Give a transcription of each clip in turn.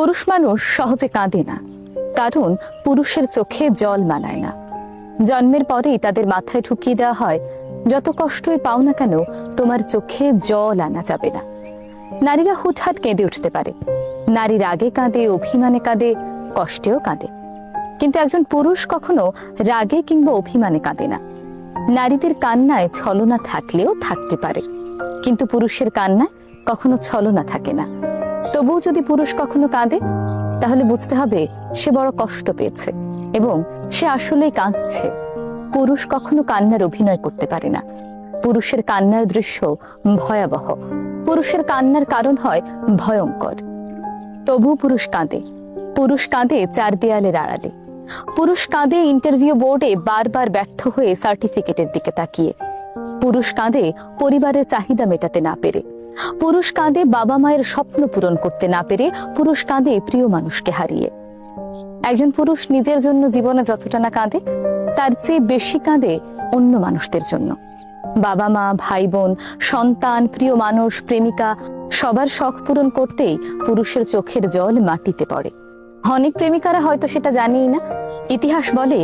পুরুষ মানুষ সহজে কাঁদে না, কারণ পুরুষের চোখে জল মানায় না। জন্মের পরেই তাদের মাথায় ঢুকিয়ে দেওয়া হয়, যত কষ্টই পাও না কেন তোমার চোখে জল আনা যাবে না। নারীরা হুটহাট কেঁদে উঠতে পারে, নারী রাগে কাঁদে, অভিমানে কাঁদে, কষ্টেও কাঁদে, কিন্তু একজন পুরুষ কখনো রাগে কিংবা অভিমানে কাঁদে না। নারীদের কান্নায় ছলনা থাকলেও থাকতে পারে, কিন্তু পুরুষের কান্নায় কখনো ছলনা থাকে না। তবুও যদি পুরুষ কখনো কাঁদে, তাহলে বুঝতে হবে সে বড় কষ্ট পেয়েছে এবং সে আসলেই কাঁদছে। পুরুষ কখনো কান্নার অভিনয় করতে পারে না। পুরুষের কান্নার দৃশ্য ভয়াবহ, পুরুষের কান্নার কারণ হয় ভয়ঙ্কর। তবু পুরুষ কাঁদে। পুরুষ কাঁদে চার দেয়ালের আড়ালে। পুরুষ কাঁদে ইন্টারভিউ বোর্ডে বারবার ব্যর্থ হয়ে সার্টিফিকেটের দিকে তাকিয়ে। পুরুষ কাঁদে পরিবারের চাহিদা মেটাতে না পেরে। পুরুষ কাঁদে বাবা মায়ের স্বপ্ন পূরণ করতে না পেরে। পুরুষ কাঁদে প্রিয় মানুষকে হারিয়ে। একজন পুরুষ নিজের জন্য জীবনে যতটা না কাঁদে, তার চেয়ে বেশি কাঁদে অন্য মানুষদের জন্য। বাবা মা, ভাই বোন, সন্তান, প্রিয় মানুষ, প্রেমিকা, সবার শখ পূরণ করতেই পুরুষের চোখের জল মাটিতে পড়ে। অনেক প্রেমিকারা হয়তো সেটা জানেই না। ইতিহাস বলে,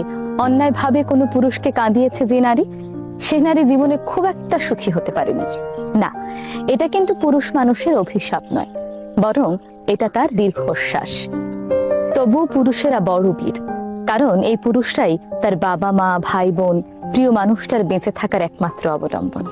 অন্যায়ভাবে কোনো পুরুষকে কাঁদিয়েছে যে নারী, সে নারী জীবনে খুব একটা সুখী হতে পারেনি। না, এটা কিন্তু পুরুষ মানুষের অভিশাপ নয়, বরং এটা তার দীর্ঘশ্বাস। তবুও পুরুষেরা বড় বীর, কারণ এই পুরুষরাই তার বাবা মা, ভাই বোন, প্রিয় মানুষটার বেঁচে থাকার একমাত্র অবলম্বন।